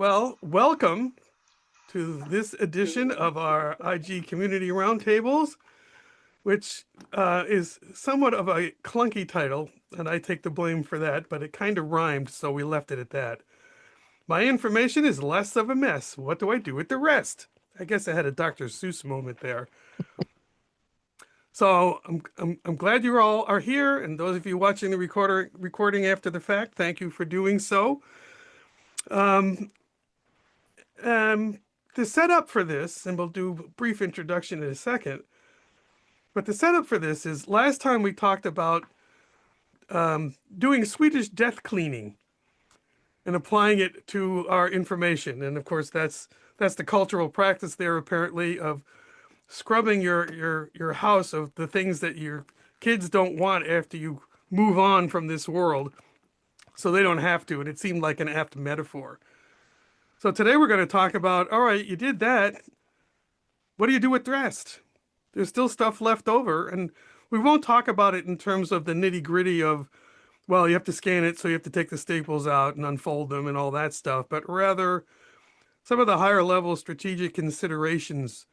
Well, welcome to this edition of our IG Community Roundtables, which is somewhat of a clunky title, and I take the blame for that, but it kind of rhymed, so we left it at that. My information is less of a mess. What do I do with the rest? I guess I had a Dr. Seuss moment there. So I'm glad you all are here, and those of you watching the recording after the fact, thank you for doing so. Um, the setup for this, and we'll do a brief introduction in a second, but the setup for this is last time we talked about doing Swedish death cleaning and applying it to our information. And of course, that's the cultural practice there, apparently, of scrubbing your house of the things that your kids don't want after you move on from this world, so they don't have to. And it seemed like an apt metaphor. So today we're going to talk about, all right, you did that. What do you do with the rest? There's still stuff left over. And we won't talk about it in terms of the nitty gritty of, well, you have to scan it, so you have to take the staples out and unfold them and all that stuff, but rather some of the higher level strategic considerations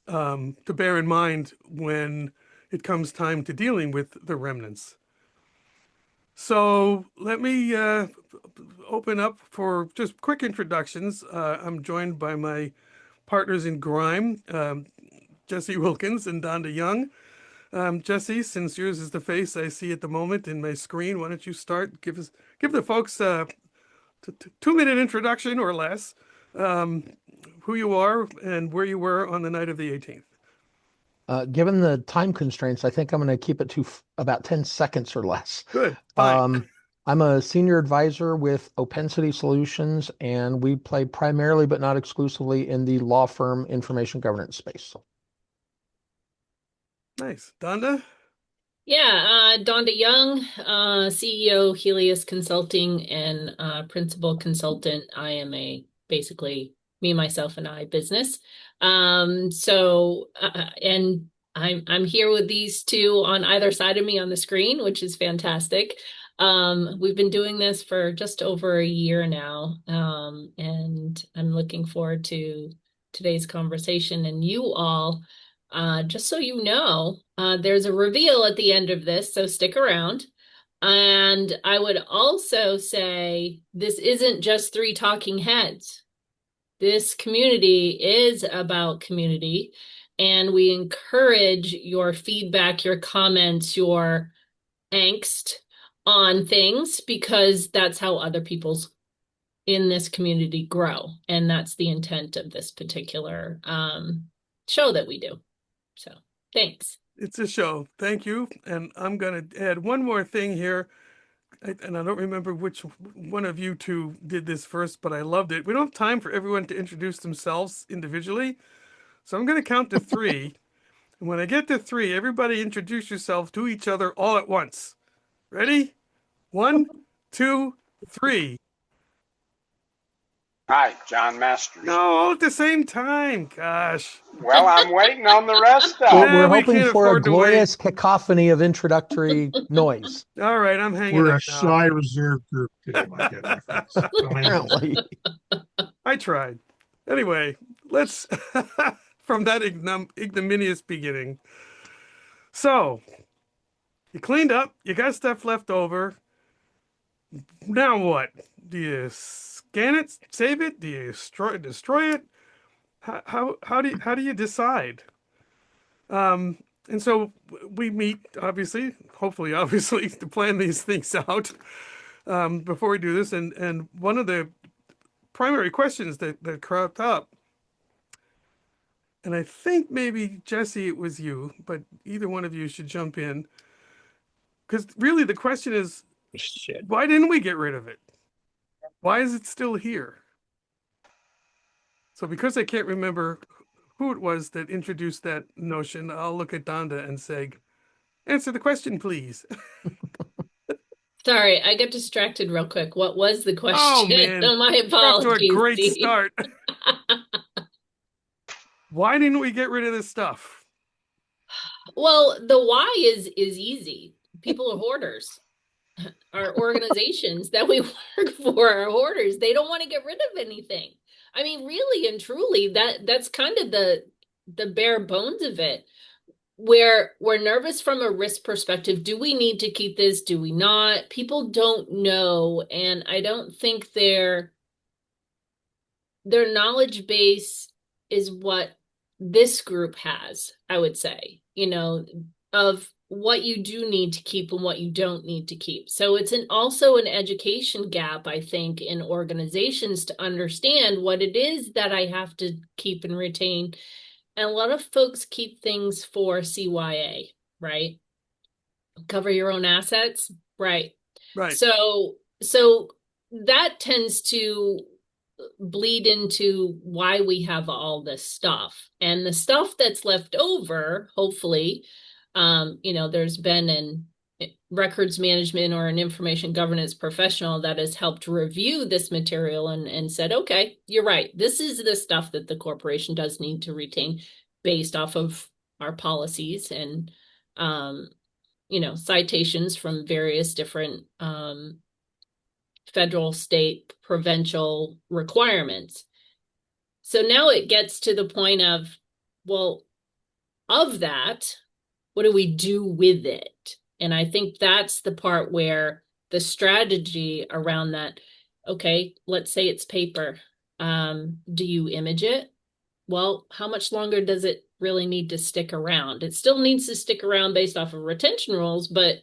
to bear in mind when it comes time to dealing with the remnants. So let me open up for just quick introductions. I'm joined by my partners in grime, Jesse.Wilkins and Donda Young. Jesse, since yours is the face I see at the moment in my screen, why don't you start? Give the folks a 2-minute introduction or less, who you are and where you were on the night of the 18th. Given the time constraints, I think I'm going to keep it to about 10 seconds or less. Good, fine. I'm a senior advisor with Opensity Solutions, and we play primarily but not exclusively in the law firm information governance space. Nice. Donda? Yeah, Donda Young, CEO Helios Consulting and principal consultant. I am basically me, myself, and I business. And I'm here with these two on either side of me on the screen, which is fantastic. We've been doing this for just over a year now, and I'm looking forward to today's conversation and you all. Just so you know, there's a reveal at the end of this, so stick around. And I would also say this isn't just three talking heads. This community is about community, and we encourage your feedback, your comments, your angst on things, because that's how other people's in this community grow. And that's the intent of this particular show that we do. So thanks. It's a show. Thank you. And I'm going to add one more thing here. And I don't remember which one of you two did this first, but I loved it. We don't have time for everyone to introduce themselves individually. So I'm going to count to 3. And when I get to 3, everybody introduce yourself to each other all at once. Ready? 1, 2, 3. Hi, John Masters. No, all at the same time. Gosh. Well, I'm waiting on the rest of We're, it. we're we hoping can't for a afford to glorious cacophony of introductory noise. All right, I'm hanging We're up a now. shy, reserved group today, my goodness. Apparently. I tried. Anyway, let's from that ignominious beginning. So, you cleaned up, you got stuff left over. Now what? Do you scan it, save it? Do you destroy it? How do you decide? And so we meet, obviously, hopefully, obviously, to plan these things out before we do this. And one of the primary questions that cropped up, and I think maybe Jesse, it was you, but either one of you should jump in, because really the question is, why didn't we get rid of it? Why is it still here? So because I can't remember who it was that introduced that notion, I'll look at Donda and say, answer the question, please. Sorry, I got distracted real quick. What was the question? Oh, man. Oh, my We're off to a apologies. great Steve. start. Why didn't we get rid of this stuff? Well, the why is easy. People are hoarders. our organizations that we work for, our hoarders, they don't want to get rid of anything. I mean, really and truly, that's kind of the bare bones of it. Where we're nervous from a risk perspective. Do we need to keep this? Do we not? People don't know, and I don't think their knowledge base is what this group has, I would say, of what you do need to keep and what you don't need to keep. So it's also an education gap, I think, in organizations to understand what it is that I have to keep and retain. And a lot of folks keep things for CYA, right? Cover your own assets, right? Right. So that tends to bleed into why we have all this stuff. And the stuff that's left over, hopefully, there's been an records management or an information governance professional that has helped review this material and said, okay, you're right. This is the stuff that the corporation does need to retain based off of our policies and, citations from various different federal, state, provincial requirements. So now it gets to the point of, well, of that, what do we do with it? And I think that's the part where the strategy around that, okay, let's say it's paper. Do you image it? Well, how much longer does it really need to stick around? It still needs to stick around based off of retention rules, but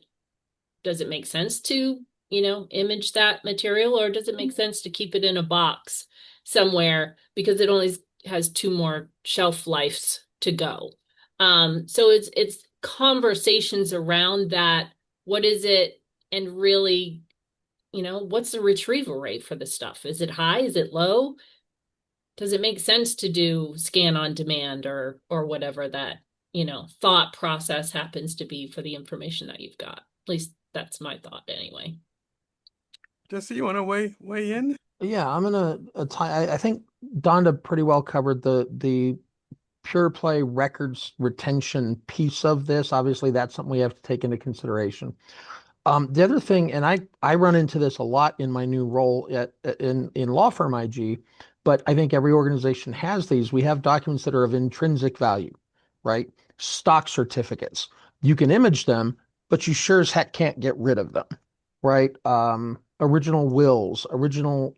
does it make sense to, image that material, or does it make sense to keep it in a box somewhere because it only has 2 more shelf lives to go? So it's conversations around that. What is it? And really, what's the retrieval rate for the stuff? Is it high? Is it low? Does it make sense to do scan on demand or whatever that, thought process happens to be for the information that you've got? At least that's my thought anyway. Jesse, you want to weigh in? Yeah, I'm gonna. I think Donda pretty well covered the pure play records retention piece of this. Obviously, that's something we have to take into consideration. The other thing, and I run into this a lot in my new role in law firm IG, but I think every organization has these. We have documents that are of intrinsic value, right? Stock certificates. You can image them, but you sure as heck can't get rid of them, right? Original wills, original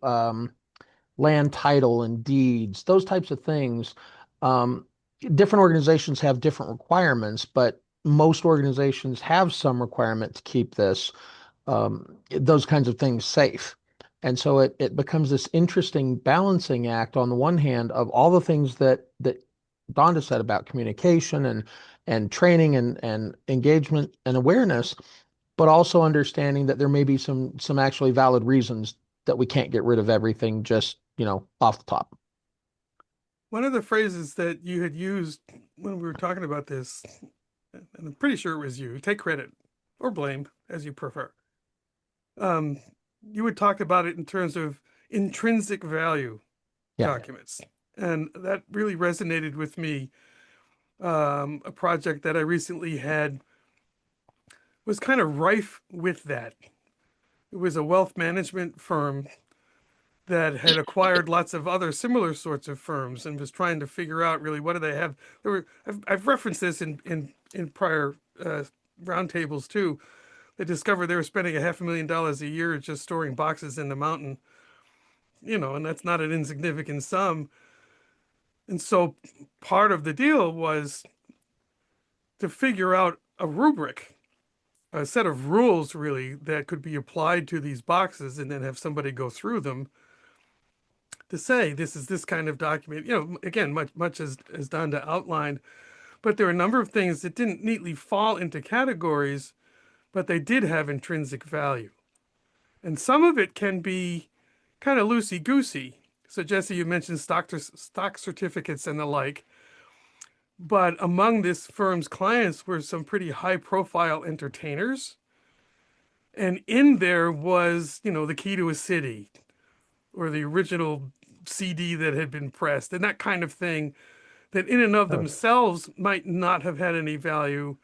land title and deeds, those types of things. Um, Different organizations have different requirements, but most organizations have some requirement to keep those kinds of things safe. And so it becomes this interesting balancing act on the one hand of all the things that Donda said about communication and training and engagement and awareness, but also understanding that there may be some actually valid reasons that we can't get rid of everything just, off the top. One of the phrases that you had used when we were talking about this, and I'm pretty sure it was you, take credit or blame as you prefer. You had talked about it in terms of intrinsic value documents. And that really resonated with me. A project that I recently had was kind of rife with that. It was a wealth management firm that had acquired lots of other similar sorts of firms and was trying to figure out really what do they have. I've referenced this in prior roundtables too. They discovered they were spending $500,000 a year just storing boxes in the mountain, and that's not an insignificant sum. And so part of the deal was to figure out a rubric, a set of rules really that could be applied to these boxes and then have somebody go through them to say this is this kind of document, again, much as Donda outlined. But there are a number of things that didn't neatly fall into categories, but they did have intrinsic value. And some of it can be kind of loosey-goosey. So Jesse, you mentioned stock certificates and the like. But among this firm's clients were some pretty high-profile entertainers. And in there was, the key to a city or the original CD that had been pressed and that kind of thing that in and of themselves might not have had any value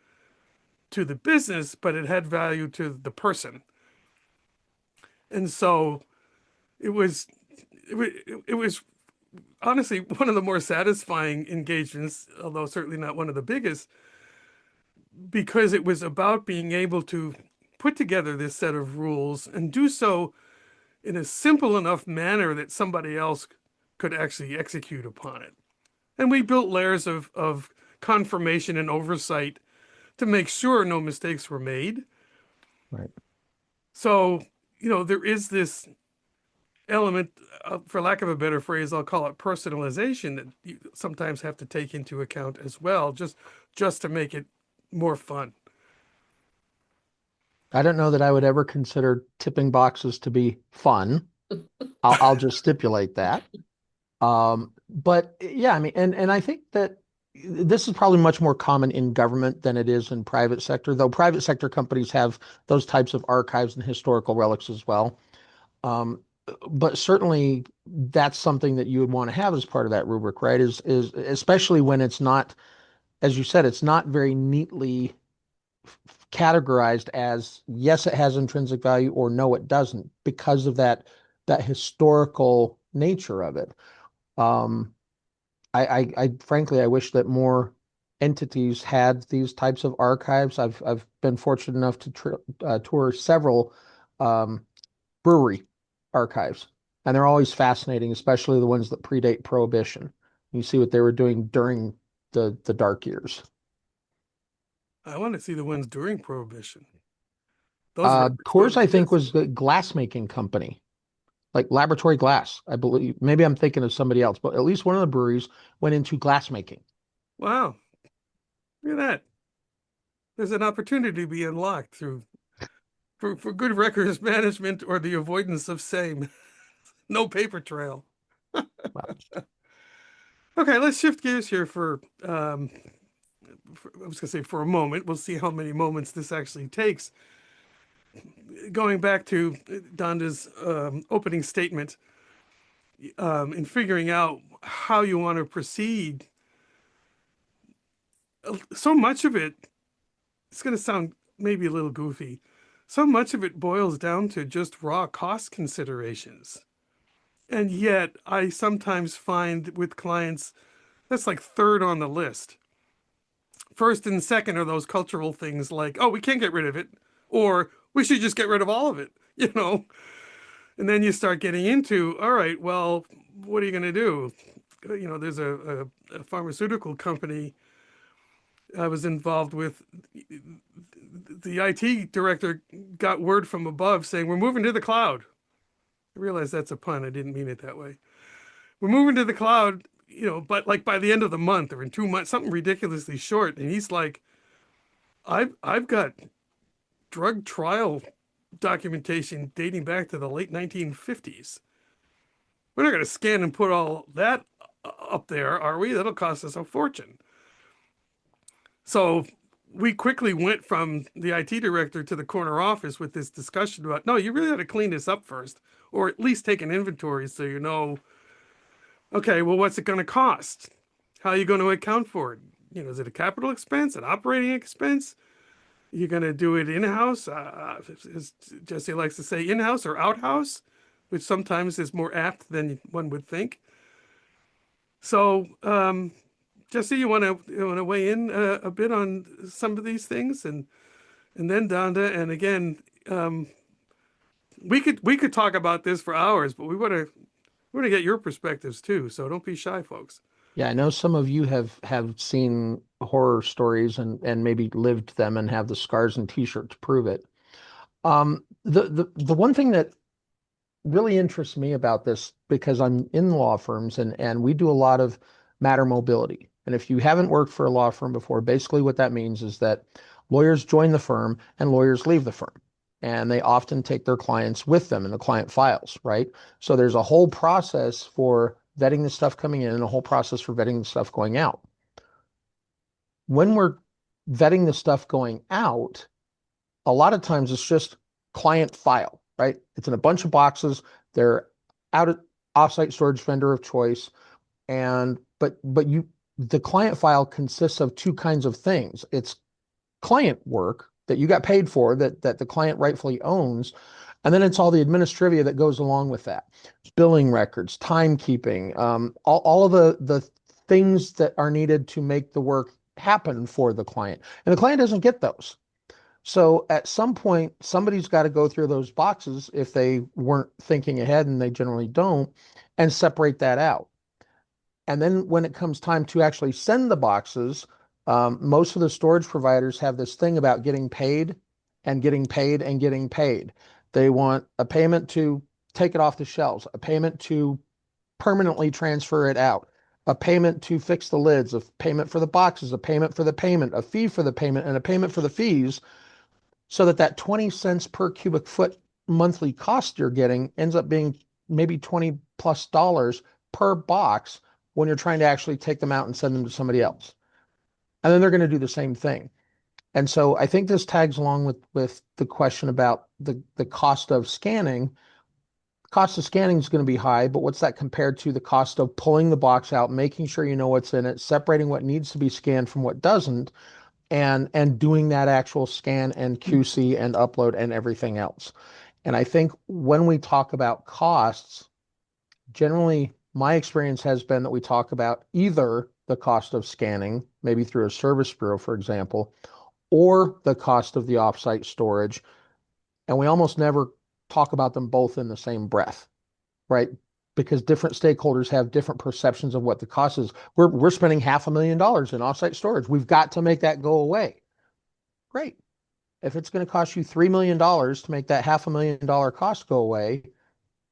to the business, but it had value to the person. And so it was, it was honestly one of the more satisfying engagements, although certainly not one of the biggest, because it was about being able to put together this set of rules and do so in a simple enough manner that somebody else could actually execute upon it. And we built layers of confirmation and oversight to make sure no mistakes were made. Right. So, there is this element, for lack of a better phrase, I'll call it personalization, that you sometimes have to take into account as well, just to make it more fun. I don't know that I would ever consider tipping boxes to be fun. I'll just stipulate that. But yeah, I mean, and I think that this is probably much more common in government than it is in private sector, though private sector companies have those types of archives and historical relics as well. Um, but certainly that's something that you would want to have as part of that rubric, right? Is especially when it's not, as you said, it's not very neatly categorized as yes, it has intrinsic value or no, it doesn't, because of that historical nature of it. I frankly, I wish that more entities had these types of archives. I've been fortunate enough to tour several brewery archives, and they're always fascinating, especially the ones that predate Prohibition. You see what they were doing during the dark years. I want to see the ones during Prohibition. Those were Coors, I think, yes. was the glass-making company, like laboratory glass, I believe. Maybe I'm thinking of somebody else, but at least one of the breweries went into glass making. Wow. Look at that. There's an opportunity to be unlocked for good records management or the avoidance of same. No paper trail. Wow. Okay, let's shift gears here I was going to say for a moment. We'll see how many moments this actually takes. Going back to Donda's opening statement, in figuring out how you want to proceed, so much of it's going to sound maybe a little goofy. So much of it boils down to just raw cost considerations. And yet, I sometimes find with clients that's like third on the list. First and second are those cultural things like, oh, we can't get rid of it, or we should just get rid of all of it. And then you start getting into, all right, well, what are you going to do? There's a pharmaceutical company I was involved with. The IT director got word from above saying, we're moving to the cloud. I realize that's a pun. I didn't mean it that way. We're moving to the cloud, but like by the end of the month or in 2 months, something ridiculously short. And he's like, I've got drug trial documentation dating back to the late 1950s. We're not going to scan and put all that up there, are we? That'll cost us a fortune. So we quickly went from the IT director to the corner office with this discussion about, no, you really ought to clean this up first, or at least take an inventory so you know, okay, well, what's it going to cost? How are you going to account for it? Is it a capital expense, an operating expense? You're going to do it in-house, as Jesse likes to say, in-house or out-house, which sometimes is more apt than one would think. So, Jesse, you want to weigh in a bit on some of these things, and then Donda, and again, we could talk about this for hours, but we want to get your perspectives too. So don't be shy, folks. Yeah, I know some of you have seen horror stories and maybe lived them and have the scars and t-shirt to prove it. The one thing that really interests me about this, because I'm in law firms and we do a lot of matter mobility. And if you haven't worked for a law firm before, basically what that means is that lawyers join the firm and lawyers leave the firm. And they often take their clients with them in the client files, right? So there's a whole process for vetting the stuff coming in and a whole process for vetting the stuff going out. When we're vetting the stuff going out, a lot of times it's just client file, right? It's in a bunch of boxes. They're out at offsite storage vendor of choice. But the client file consists of two kinds of things. It's client work that you got paid for, that the client rightfully owns, And then it's all the administrivia that goes along with that. Billing records, timekeeping, all of the things that are needed to make the work happen for the client. And the client doesn't get those. So at some point, somebody's got to go through those boxes if they weren't thinking ahead, and they generally don't, and separate that out. And then when it comes time to actually send the boxes, most of the storage providers have this thing about getting paid and getting paid and getting paid. They want a payment to take it off the shelves, a payment to permanently transfer it out, a payment to fix the lids, a payment for the boxes, a payment for the payment, a fee for the payment, and a payment for the fees, so that 20 cents per cubic foot monthly cost you're getting ends up being maybe $20+ per box when you're trying to actually take them out and send them to somebody else. And then they're going to do the same thing. And so I think this tags along with the question about the cost of scanning. Cost of scanning is going to be high, but what's that compared to the cost of pulling the box out, making sure you know what's in it, separating what needs to be scanned from what doesn't, and doing that actual scan and QC and upload and everything else. And I think when we talk about costs, generally my experience has been that we talk about either the cost of scanning, maybe through a service bureau, for example, or the cost of the offsite storage. And we almost never talk about them both in the same breath, right? Because different stakeholders have different perceptions of what the cost is. We're spending $500,000 in offsite storage. We've got to make that go away. Great. If it's going to cost you $3 million to make that $500,000 cost go away,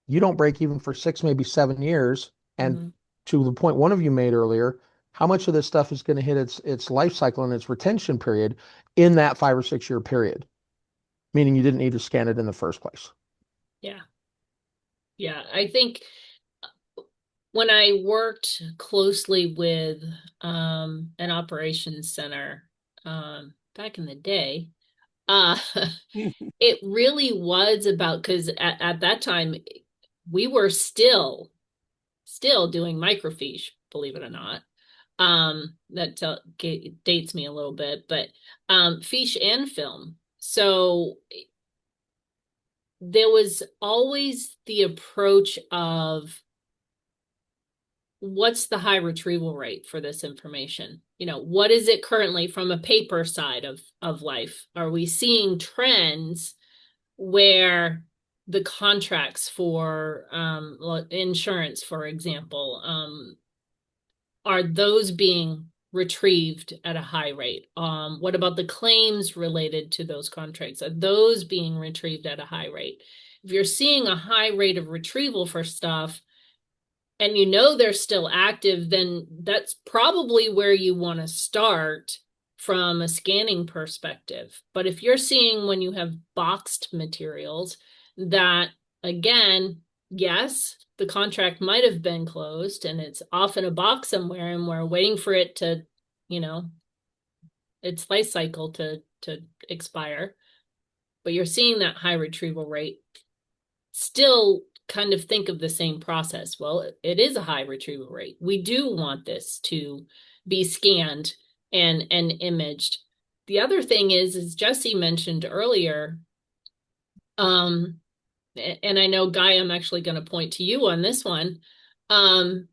you don't break even for 6, maybe 7 years. And to the point one of you made earlier, how much of this stuff is going to hit its life cycle and its retention period in that 5 or 6 year period? Meaning you didn't need to scan it in the first place. Yeah. Yeah. I think when I worked closely with an operations center back in the day, it really was about, because at that time we were still doing microfiche, believe it or not. That dates me a little bit, but fiche and film. So there was always the approach of, what's the high retrieval rate for this information? You know, what is it currently from a paper side of life? Are we seeing trends where the contracts for insurance, for example, are those being retrieved at a high rate? What about the claims related to those contracts? Are those being retrieved at a high rate? If you're seeing a high rate of retrieval for stuff, and you know they're still active, then that's probably where you want to start from a scanning perspective. But if you're seeing, when you have boxed materials, that, again, yes, the contract might have been closed and it's off in a box somewhere and we're waiting for it to, its life cycle to expire, but you're seeing that high retrieval rate, still kind of think of the same process. Well, it is a high retrieval rate. We do want this to be scanned and imaged. The other thing is, as Jesse mentioned earlier, and I know, Guy, I'm actually going to point to you on this one. No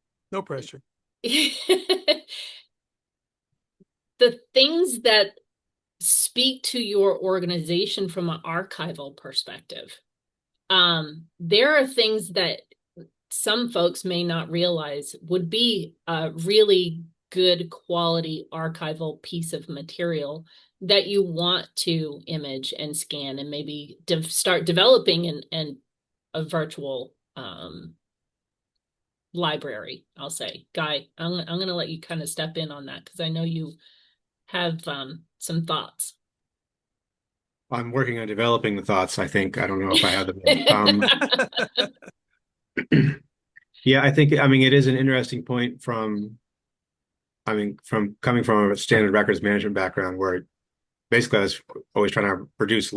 pressure. The things that speak to your organization from an archival perspective. There are things that some folks may not realize would be a really good quality archival piece of material that you want to image and scan, and maybe start developing in a virtual library, I'll say. Guy, I'm going to let you kind of step in on that, because I know you have some thoughts. I'm working on developing the thoughts, I think. I don't know if I have them. Yeah, I think, it is an interesting point from coming from a standard records management background, where basically I was always trying to reduce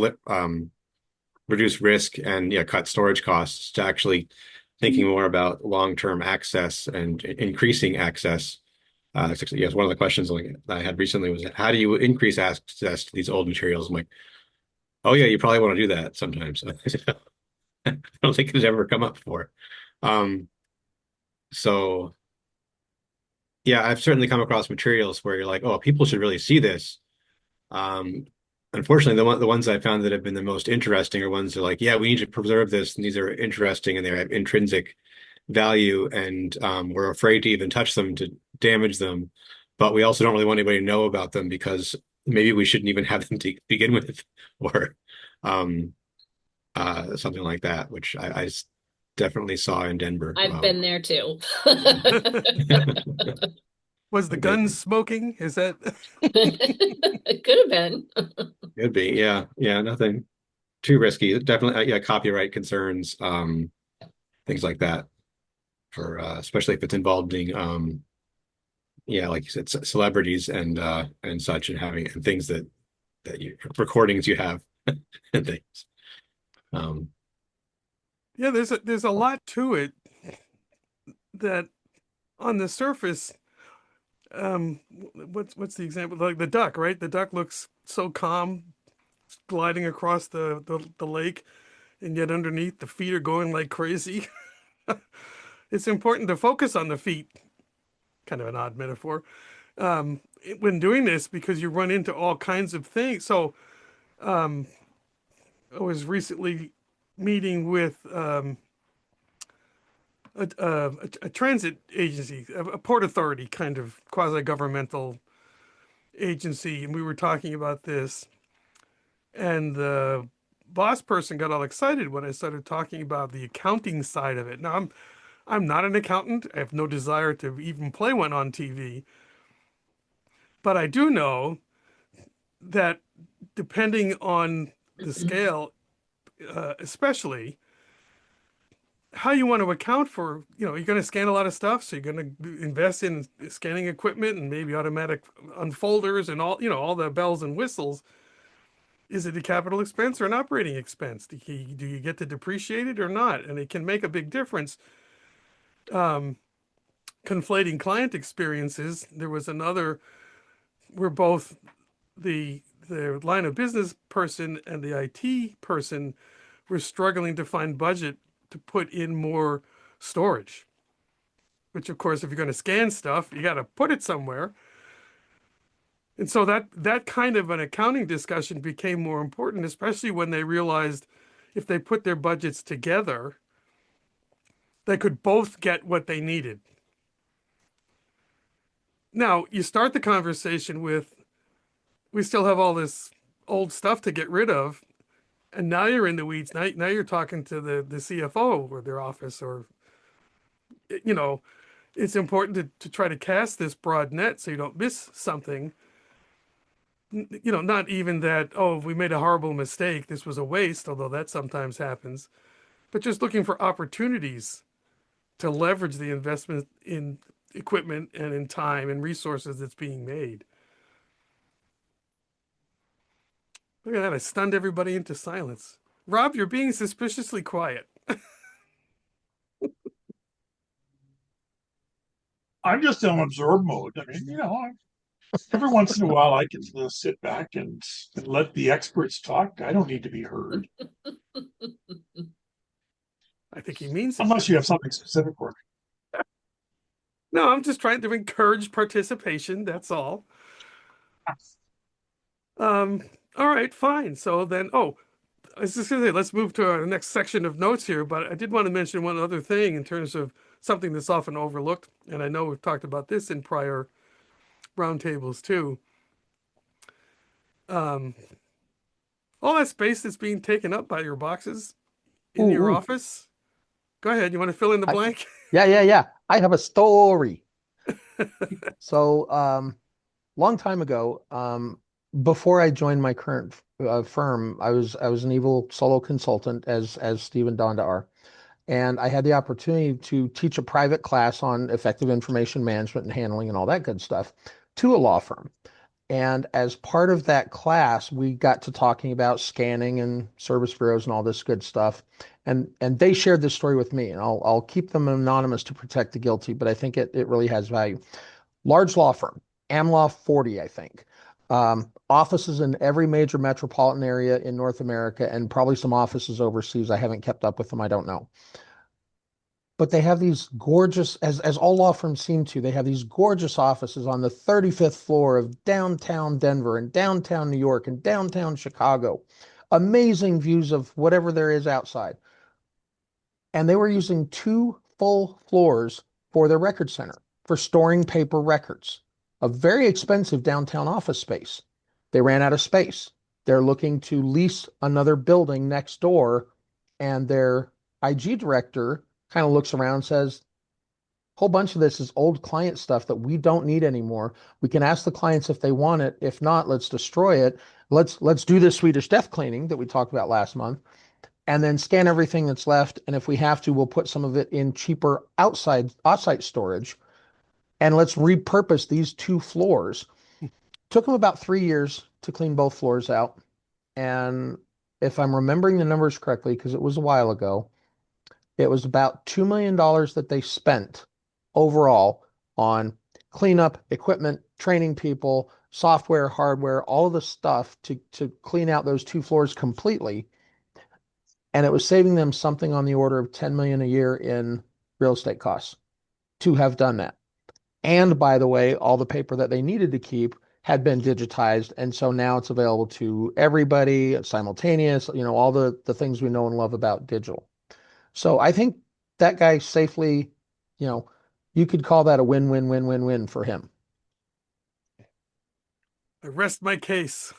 risk and cut storage costs, to actually thinking more about long-term access and increasing access. Yes, one of the questions that I had recently was, how do you increase access to these old materials? I'm like, oh yeah, you probably want to do that sometimes. I don't think it's ever come up before. So yeah, I've certainly come across materials where you're like, oh, people should really see this. Um, Unfortunately, the ones I found that have been the most interesting are ones that are like, yeah, we need to preserve this, and these are interesting and they have intrinsic value, and we're afraid to even touch them to damage them. But we also don't really want anybody to know about them because maybe we shouldn't even have them to begin with, or um, something like that, which I definitely saw in Denver. I've been there too. Was the gun smoking? Is that? It could have been. Could be, yeah, yeah, nothing too risky. Definitely, yeah, copyright concerns, things like that. For especially if it's involving, yeah, like you said, celebrities and such, and having and things that you recordings you have and things. Yeah, there's a lot to it that on the surface, what's the example? Like the duck, right? The duck looks so calm gliding across the lake, and yet underneath the feet are going like crazy. It's important to focus on the feet. Kind of an odd metaphor. When doing this, because you run into all kinds of things. So I was recently meeting with a transit agency, a port authority kind of quasi-governmental agency, and we were talking about this. And the boss person got all excited when I started talking about the accounting side of it. Now, I'm not an accountant. I have no desire to even play one on TV. But I do know that depending on the scale, especially how you want to account for, you're going to scan a lot of stuff. So you're going to invest in scanning equipment and maybe automatic unfolders and all the bells and whistles. Is it a capital expense or an operating expense? Do you get to depreciate it or not? And it can make a big difference. Conflating client experiences. There was another where both the line of business person and the IT person were struggling to find budget to put in more storage. Which, of course, if you're going to scan stuff, you got to put it somewhere. And so that kind of an accounting discussion became more important, especially when they realized if they put their budgets together, they could both get what they needed. Now, you start the conversation with, we still have all this old stuff to get rid of. And now you're in the weeds. Now you're talking to the CFO or their office, or, it's important to try to cast this broad net so you don't miss something. Not even that, oh, we made a horrible mistake, this was a waste, although that sometimes happens, but just looking for opportunities to leverage the investment in equipment and in time and resources that's being made. Look at that, I stunned everybody into silence. Rob, you're being suspiciously quiet. I'm just in absorb mode. I mean, every once in a while I can sit back and let the experts talk. I don't need to be heard. I think he means it. Unless you have something specific for me. No, I'm just trying to encourage participation, that's all. All right, fine. So then, I was just gonna say, let's move to our next section of notes here, but I did want to mention one other thing in terms of something that's often overlooked, and I know we've talked about this in prior roundtables too. All that space that's being taken up by your boxes in your office. Go ahead. You want to fill in the blank? Yeah. I have a story. So, long time ago, before I joined my current firm, I was an evil solo consultant, as Steve and Donda are, and I had the opportunity to teach a private class on effective information management and handling and all that good stuff to a law firm. And as part of that class, we got to talking about scanning and service bureaus and all this good stuff. And they shared this story with me, and I'll keep them anonymous to protect the guilty, but I think it really has value. Large law firm, AmLaw 40, I think. offices in every major metropolitan area in North America and probably some offices overseas. I haven't kept up with them. I don't know. But they have these gorgeous, as all law firms seem to, they have these gorgeous offices on the 35th floor of downtown Denver and downtown New York and downtown Chicago. Amazing views of whatever there is outside. And they were using 2 full floors for their record center for storing paper records, a very expensive downtown office space. They ran out of space. They're looking to lease another building next door, and their IG director kind of looks around and says, whole bunch of this is old client stuff that we don't need anymore. We can ask the clients if they want it. If not, let's destroy it. Let's do this Swedish death cleaning that we talked about last month, and then scan everything that's left. And if we have to, we'll put some of it in cheaper offsite storage. And let's repurpose these 2 floors. Took them about 3 years to clean both floors out. And if I'm remembering the numbers correctly, because it was a while ago, it was about $2 million that they spent overall on cleanup, equipment, training people, software, hardware, all of the stuff to clean out those 2 floors completely. And it was saving them something on the order of $10 million a year in real estate costs to have done that. And by the way, all the paper that they needed to keep had been digitized. And so now it's available to everybody, simultaneous, all the things we know and love about digital. So I think that guy safely, you could call that a win-win-win-win-win for him. I rest my case.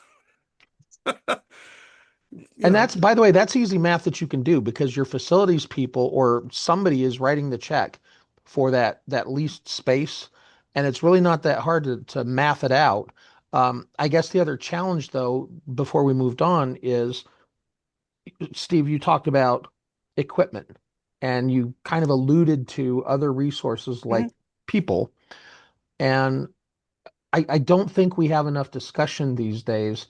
And that's, by the way, that's easy math that you can do because your facilities people or somebody is writing the check for that leased space. And it's really not that hard to math it out. I guess the other challenge, though, before we moved on is, Steve, you talked about equipment and you kind of alluded to other resources like people. And I don't think we have enough discussion these days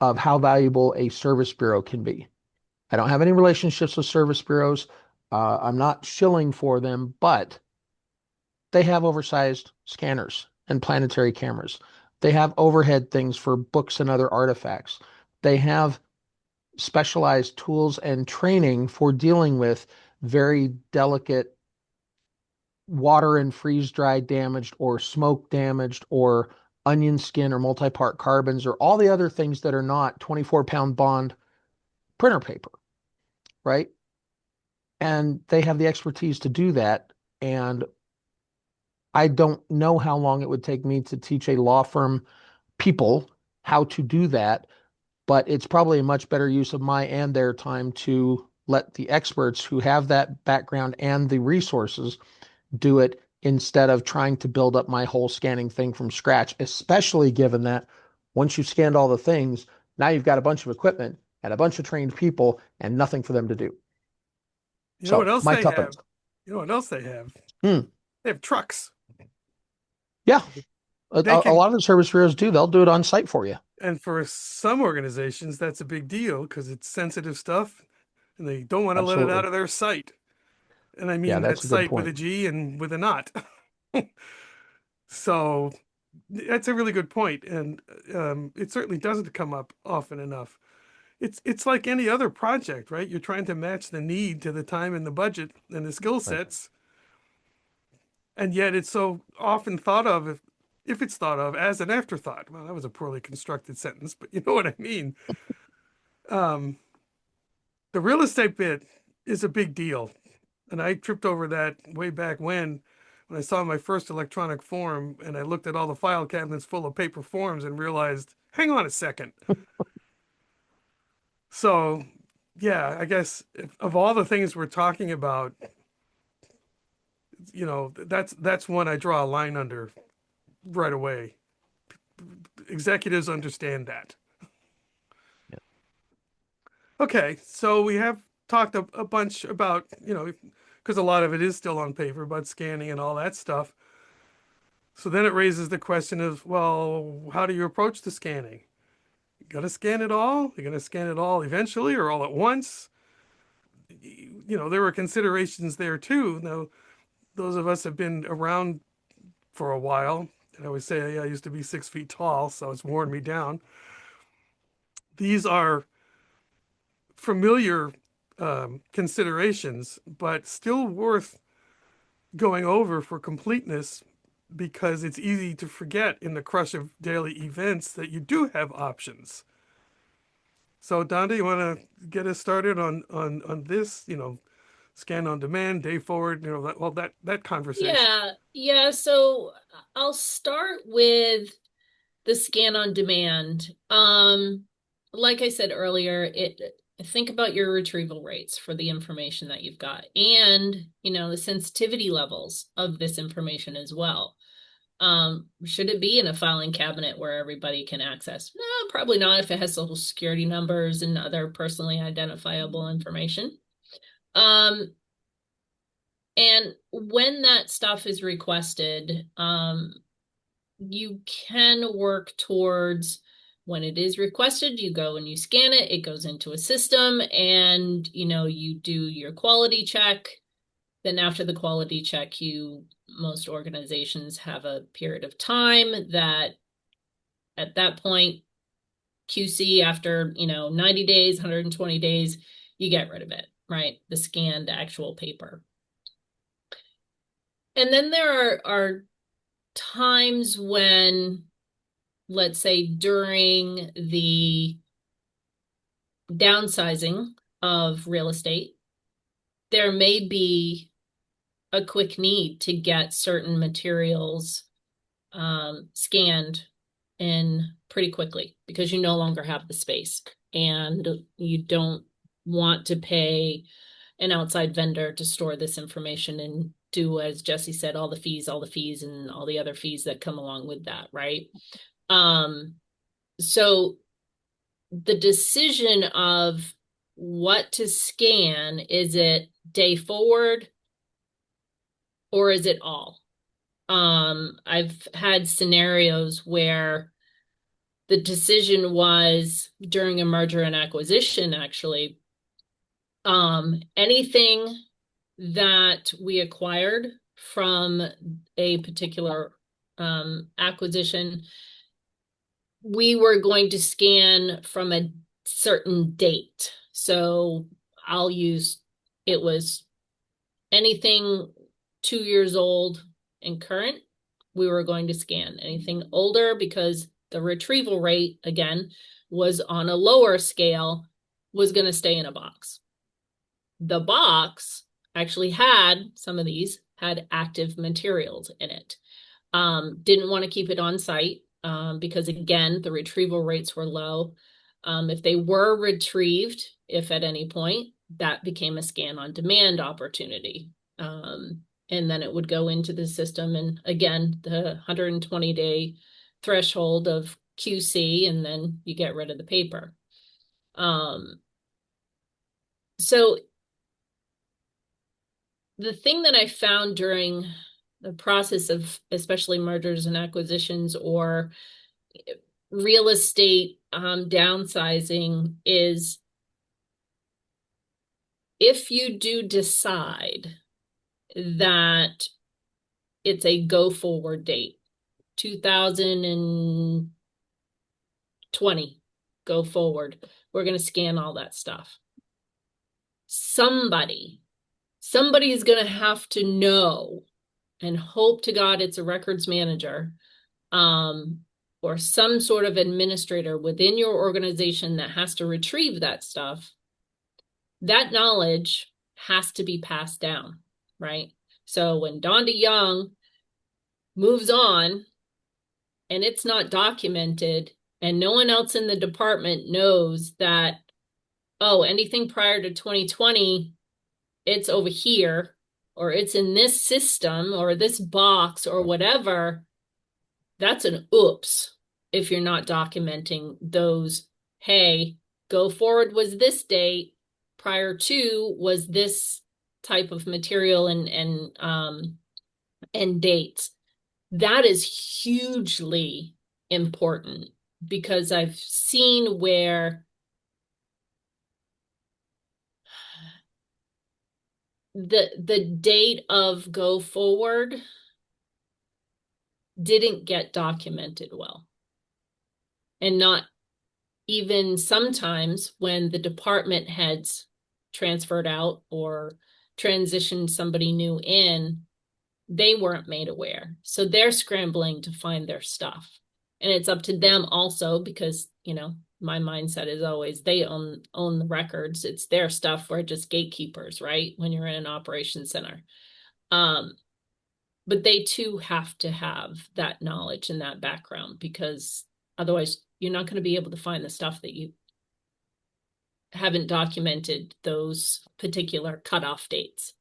of how valuable a service bureau can be. I don't have any relationships with service bureaus. I'm not shilling for them, but they have oversized scanners and planetary cameras. They have overhead things for books and other artifacts. They have specialized tools and training for dealing with very delicate water and freeze dry damaged or smoke damaged or onion skin or multi-part carbons or all the other things that are not 24-pound bond printer paper, right? And they have the expertise to do that. And I don't know how long it would take me to teach a law firm people how to do that, but it's probably a much better use of my and their time to let the experts who have that background and the resources do it instead of trying to build up my whole scanning thing from scratch, especially given that once you've scanned all the things, now you've got a bunch of equipment and a bunch of trained people and nothing for them to do. You know what else my they tuppence. have? You know what else they have? Hmm. They have trucks. Yeah. A can- lot of the service bureaus do. They'll do it on site for you. And for some organizations, that's a big deal because it's sensitive stuff and they don't want to let it Absolutely. out of their sight. And I mean Yeah, that that's a good site with a point. G and with a not. So that's a really good point. And it certainly doesn't come up often enough. It's like any other project, right? You're trying to match the need to the time and the budget and the skill sets. And yet it's so often thought of, if it's thought of as an afterthought. Well, that was a poorly constructed sentence, but you know what I mean. The real estate bit is a big deal. And I tripped over that way back when I saw my first electronic form and I looked at all the file cabinets full of paper forms and realized, hang on a second. So, yeah, I guess of all the things we're talking about, that's one I draw a line under right away. Executives understand that. Yeah. Okay, so we have talked a bunch about, because a lot of it is still on paper, about scanning and all that stuff. So then it raises the question of, well, how do you approach the scanning? You got to scan it all? You're going to scan it all eventually or all at once? There were considerations there too. Now, those of us have been around for a while and I always say I used to be 6 feet tall, so it's worn me down. These are familiar considerations, but still worth going over for completeness, because it's easy to forget in the crush of daily events that you do have options. So, Donda, you want to get us started on this? Scan on demand, day forward. That conversation. Yeah. So I'll start with the scan on demand. Like I said earlier, think about your retrieval rates for the information that you've got, and the sensitivity levels of this information as well. Should it be in a filing cabinet where everybody can access? No, probably not if it has social security numbers and other personally identifiable information. And when that stuff is requested, you can work towards, when it is requested, you go and you scan it, it goes into a system, and you do your quality check. Then after the quality check, most organizations have a period of time that at that point, QC after 90 days, 120 days, you get rid of it, right? The scanned actual paper. And then there are times when, let's say during the downsizing of real estate, there may be a quick need to get certain materials scanned in pretty quickly because you no longer have the space and you don't want to pay an outside vendor to store this information and do, as Jesse said, all the fees and all the other fees that come along with that, right? So the decision of what to scan, is it day forward or is it all? I've had scenarios where the decision was during a merger and acquisition, actually, anything that we acquired from a particular acquisition, we were going to scan from a certain date. So it was anything 2 years old and current, we were going to scan. Anything older, because the retrieval rate, again, was on a lower scale, was going to stay in a box. The box actually some of these had active materials in it. Didn't want to keep it on site because, again, the retrieval rates were low. If they were retrieved, if at any point, that became a scan on demand opportunity. And then it would go into the system. And again, the 120-day threshold of QC, and then you get rid of the paper. So the thing that I found during the process of especially mergers and acquisitions or real estate downsizing is, if you do decide that it's a go forward date, 2020, go forward, we're going to scan all that stuff. Somebody is going to have to know, and hope to God it's a records manager or some sort of administrator within your organization that has to retrieve that stuff. That knowledge has to be passed down, right? So when Donda Young moves on and it's not documented and no one else in the department knows that, oh, anything prior to 2020, it's over here, or it's in this system or this box or whatever, that's an oops if you're not documenting those. Hey, go forward was this date, prior to was this type of material and dates. That is hugely important, because I've seen where the date of go forward didn't get documented well. And not even sometimes when the department heads transferred out or transitioned somebody new in, they weren't made aware. So they're scrambling to find their stuff. And it's up to them also because, you know, my mindset is always they own the records. It's their stuff. We're just gatekeepers, right? When you're in an operations center. But they too have to have that knowledge and that background, because otherwise you're not going to be able to find the stuff that you haven't documented those particular cutoff dates.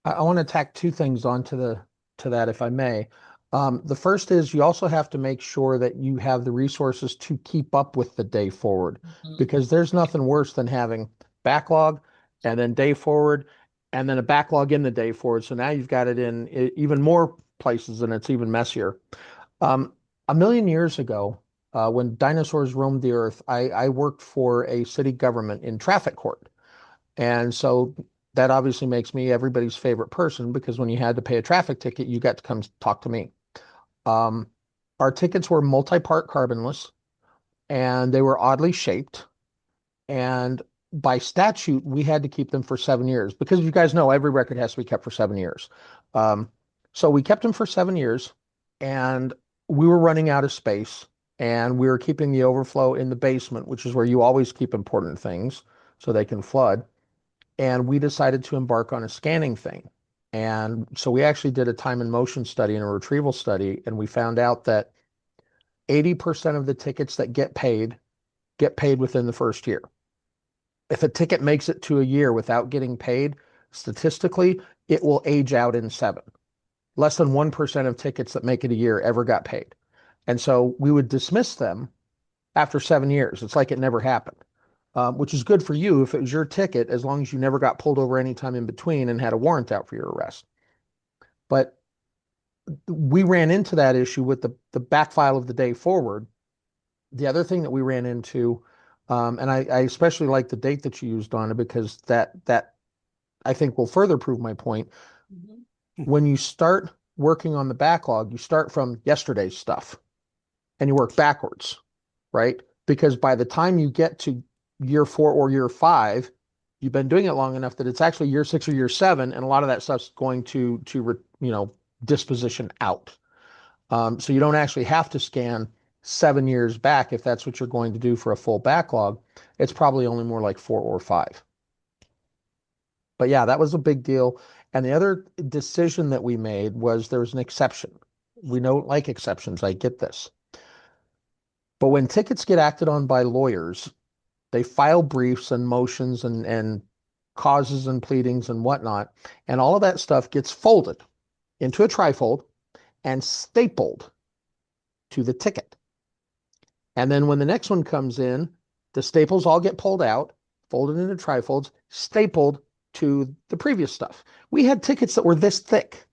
I want to tack two things onto to that, if I may. The first is you also have to make sure that you have the resources to keep up with the day forward, because there's nothing worse than having backlog and then day forward and then a backlog in the day forward. So now you've got it in even more places and it's even messier. A million years ago, when dinosaurs roamed the earth, I worked for a city government in traffic court. And so that obviously makes me everybody's favorite person, because when you had to pay a traffic ticket, you got to come talk to me. Our tickets were multi-part carbonless, and they were oddly shaped. And by statute, we had to keep them for 7 years, because you guys know every record has to be kept for 7 years. So we kept them for 7 years, and we were running out of space, and we were keeping the overflow in the basement, which is where you always keep important things so they can flood. And we decided to embark on a scanning thing. And so we actually did a time and motion study and a retrieval study, and we found out that 80% of the tickets that get paid within the first year. If a ticket makes it to a year without getting paid, statistically, it will age out in 7. Less than 1% of tickets that make it a year ever got paid. And so we would dismiss them after 7 years. It's like it never happened. Which is good for you if it was your ticket, as long as you never got pulled over any time in between and had a warrant out for your arrest. But we ran into that issue with the back file of the day forward. The other thing that we ran into, and I especially like the date that you used, Donna, because that I think will further prove my point. When you start working on the backlog, you start from yesterday's stuff and you work backwards, right? Because by the time you get to year 4 or year 5, you've been doing it long enough that it's actually year 6 or year 7, and a lot of that stuff's going to disposition out. So you don't actually have to scan 7 years back if that's what you're going to do for a full backlog. It's probably only more like 4 or 5. But yeah, that was a big deal. And the other decision that we made was there was an exception. We don't like exceptions. I get this. But when tickets get acted on by lawyers, they file briefs and motions and causes and pleadings and whatnot. And all of that stuff gets folded into a trifold and stapled to the ticket. And then when the next one comes in, the staples all get pulled out, folded into trifolds, stapled to the previous stuff. We had tickets that were this thick.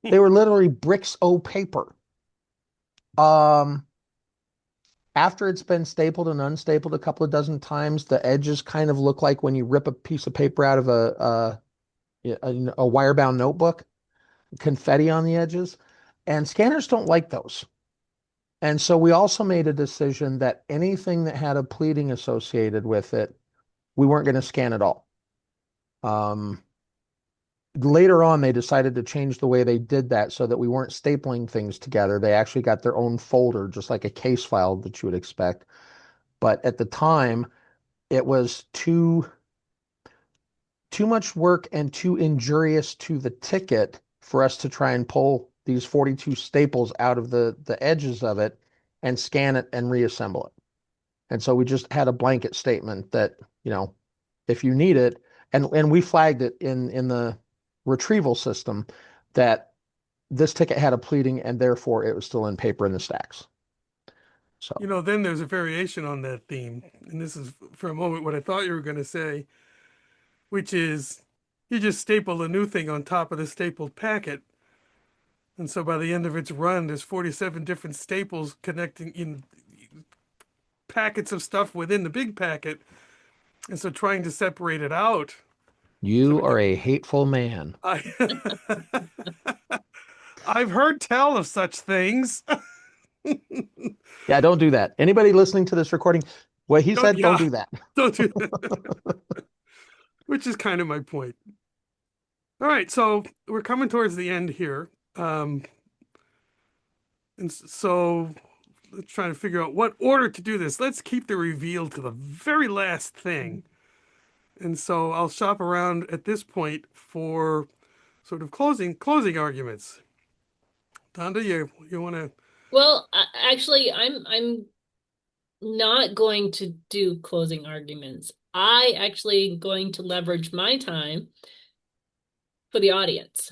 They were literally bricks of paper. After it's been stapled and unstapled a couple of dozen times, the edges kind of look like when you rip a piece of paper out of a wire-bound notebook, confetti on the edges, and scanners don't like those. And so we also made a decision that anything that had a pleading associated with it, we weren't going to scan at all. Later on, they decided to change the way they did that so that we weren't stapling things together. They actually got their own folder, just like a case file that you would expect. But at the time, it was too much work and too injurious to the ticket for us to try and pull these 42 staples out of the edges of it and scan it and reassemble it. And so we just had a blanket statement that, if you need it, and we flagged it in the retrieval system that this ticket had a pleading and therefore it was still in paper in the stacks. So, Then there's a variation on that theme. And this is for a moment what I thought you were going to say, which is you just staple a new thing on top of the stapled packet. And so by the end of its run, there's 47 different staples connecting in packets of stuff within the big packet. And so trying to separate it out. you are a hateful man. I've heard tell of such things. Yeah, don't do that. Anybody listening to this recording, what he said, don't Yeah, do that. don't do that. Which is kind of my point. All right, so we're coming towards the end here. And so let's try to figure out what order to do this. Let's keep the reveal to the very last thing. And so I'll shop around at this point for sort of closing arguments. Donda, you want to? Well, actually, I'm not going to do closing arguments. I actually going to leverage my time for the audience.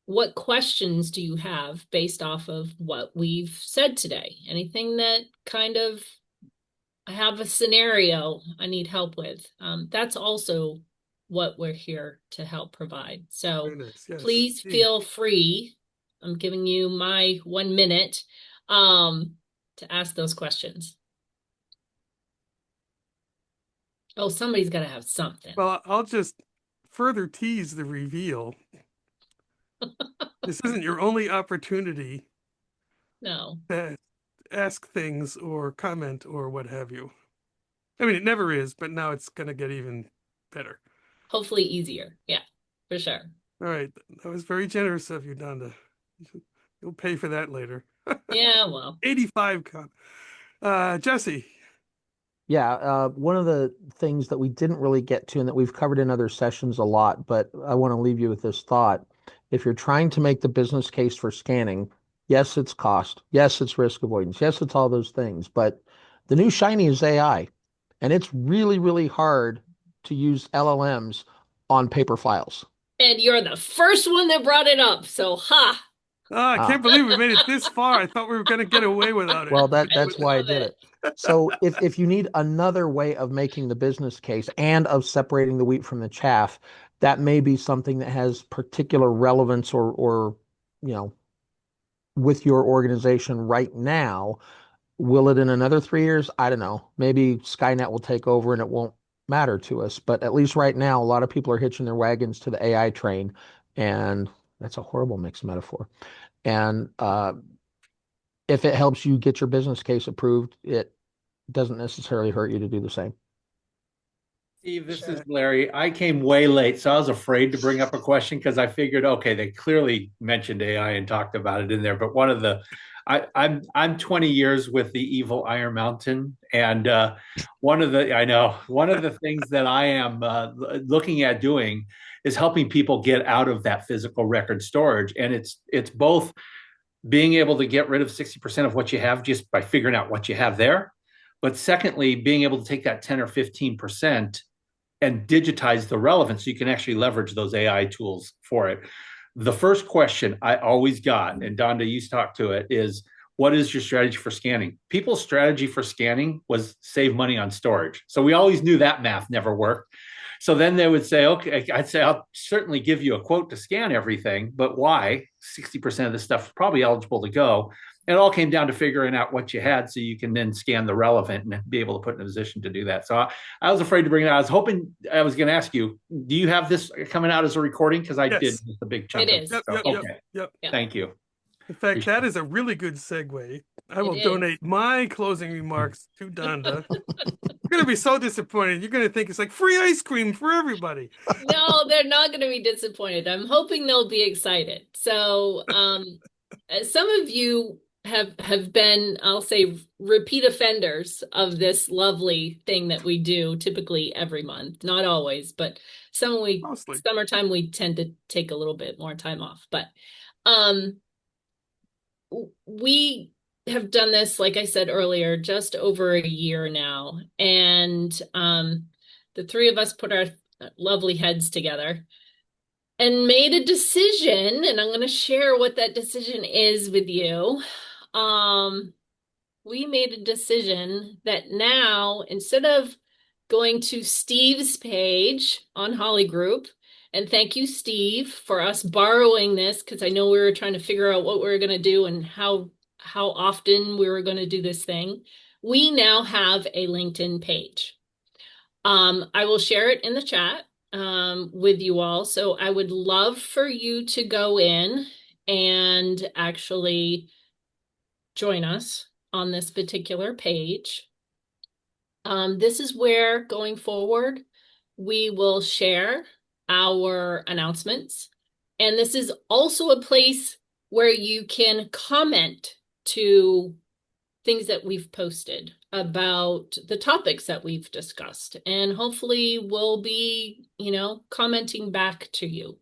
What questions do you have based off of what we've said today? Anything that kind of I have a scenario I need help with. That's also what we're here to help provide. So Very nice. Yes. please Steve. feel free. I'm giving you my 1 minute to ask those questions. Oh, somebody's got to have something. Well, I'll just further tease the reveal. This isn't your only opportunity No, to ask things or comment or what have you. I mean, it never is, but now it's going to get even better. hopefully easier. Yeah, for sure. All right. That was very generous of you, Donda. You'll pay for that later. Yeah, well, 85 Jesse. Yeah, one of the things that we didn't really get to and that we've covered in other sessions a lot, but I want to leave you with this thought. If you're trying to make the business case for scanning, yes, it's cost. Yes, it's risk avoidance. Yes, it's all those things. But the new shiny is AI. And it's really, really hard to use LLMs on paper files. and you're the first one that brought it up. So, ha. Oh, I can't believe we made it this far. I thought we were going to get away without it. Well, I that's why I love did it. it. So if you need another way of making the business case and of separating the wheat from the chaff, that may be something that has particular relevance or you know, with your organization right now. Will it in another 3 years? I don't know. Maybe Skynet will take over and it won't matter to us. But at least right now, a lot of people are hitching their wagons to the AI train. And that's a horrible mixed metaphor. And if it helps you get your business case approved, it doesn't necessarily hurt you to do the same. Steve, this is Larry. I came way late, so I was afraid to bring up a question because I figured, okay, they clearly mentioned AI and talked about it in there. But one of the, I'm 20 years with the evil Iron Mountain, and one of the things that I am looking at doing is helping people get out of that physical record storage, and it's both being able to get rid of 60% of what you have just by figuring out what you have there, but secondly, being able to take that 10 or 15% and digitize the relevance so you can actually leverage those AI tools for it. The first question I always got, and Donda, you talked to it, is what is your strategy for scanning? People's strategy for scanning was save money on storage. So we always knew that math never worked. So then they would say, okay, I'd say, I'll certainly give you a quote to scan everything, but why? 60% of the stuff is probably eligible to go. It all came down to figuring out what you had so you can then scan the relevant and be able to put in a position to do that. So I was afraid to bring it out. I was hoping, I was going to ask you, do you have this coming out as a recording? Because I Yes. did just a big chunk. It of is. it. Yep, So, yep, okay. yep. Thank you. In fact, that is a really good segue. I will is. donate my closing remarks to Donda. You're going to be so disappointed. You're going to think it's like free ice cream for everybody. No, they're not going to be disappointed. I'm hoping they'll be excited. So, some of you have been, I'll say, repeat offenders of this lovely thing that we do typically every month. Not always, but Mostly. summertime we tend to take a little bit more time off. But we have done this, like I said earlier, just over a year now. And the three of us put our lovely heads together and made a decision, and I'm going to share what that decision is with you. We made a decision that now, instead of going to Steve's page on Holly Group, and thank you, Steve, for us borrowing this, because I know we were trying to figure out what we were going to do and how often we were going to do this thing. We now have a LinkedIn page. I will share it in the chat with you all. So I would love for you to go in and actually join us on this particular page. This is where, going forward, we will share our announcements. And this is also a place where you can comment to things that we've posted about the topics that we've discussed. And hopefully we'll be, commenting back to you.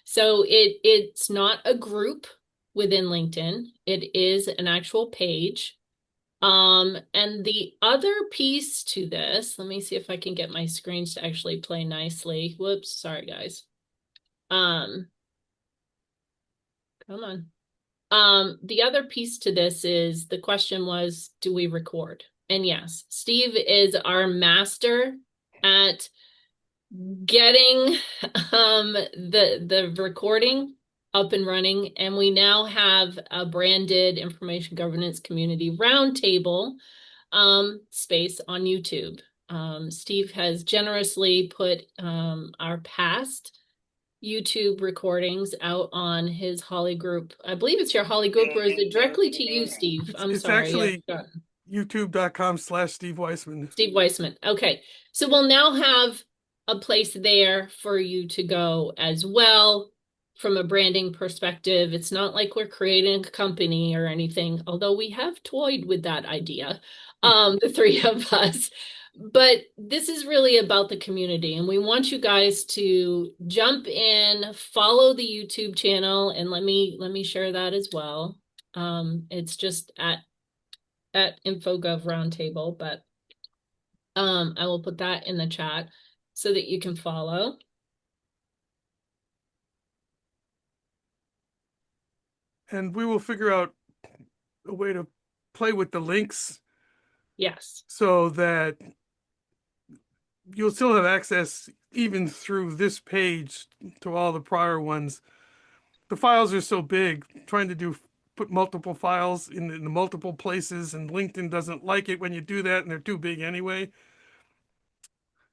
So it's not a group within LinkedIn. It is an actual page. And the other piece to this, let me see if I can get my screens to actually play nicely. Whoops, sorry guys. Come on. The other piece to this is the question was, do we record? And yes, Steve is our master at getting the recording up and running, and we now have a branded Information Governance Community Roundtable space on YouTube. Steve has generously put our past YouTube recordings out on his Holly group. I believe it's your Holly group, or is it directly to you, Steve? It's actually youtube.com/Steve Weissman. Steve Weissman. Okay. So we'll now have a place there for you to go as well. From a branding perspective, it's not like we're creating a company or anything, although we have toyed with that idea, the three of us. But this is really about the community, and we want you guys to jump in, follow the YouTube channel, and let me share that as well. It's just at InfoGov Roundtable, but I will put that in the chat so that you can follow. And we will figure out a way to play with the links. Yes. So that you'll still have access even through this page to all the prior ones. The files are so big, trying to put multiple files in the multiple places, and LinkedIn doesn't like it when you do that, and they're too big anyway.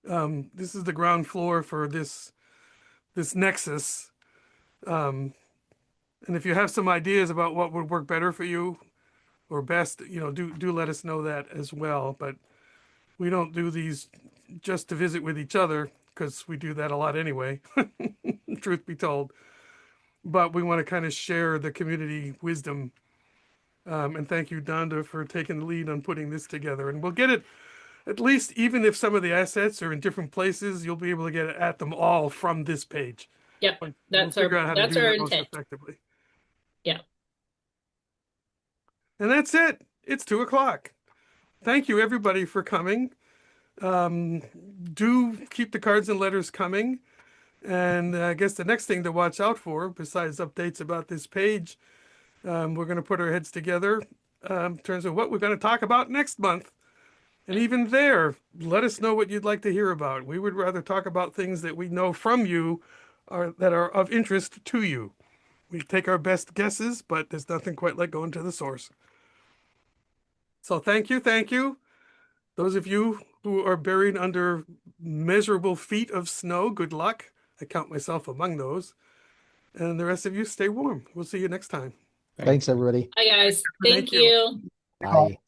This is the ground floor for this nexus. And if you have some ideas about what would work better for you or best, do let us know that as well. But we don't do these just to visit with each other, because we do that a lot anyway, truth be told. But we want to kind of share the community wisdom. And thank you, Donda, for taking the lead on putting this together. And we'll get it, at least, even if some of the assets are in different places, you'll be able to get at them all from this page. Yep, We'll figure out how to do that most effectively. Yeah. And that's it. It's 2:00. Thank you, everybody, for coming. Do keep the cards and letters coming. And I guess the next thing to watch out for, besides updates about this page, we're going to put our heads together in terms of what we're going to talk about next month. And even there, let us know what you'd like to hear about. We would rather talk about things that we know from you that are of interest to you. We take our best guesses, but there's nothing quite like going to the source. So thank you. Those of you who are buried under measurable feet of snow, good luck. I count myself among those. And the rest of you, stay warm. We'll see you next time. Thanks, everybody. Hi, guys. Thank Thank you. Bye.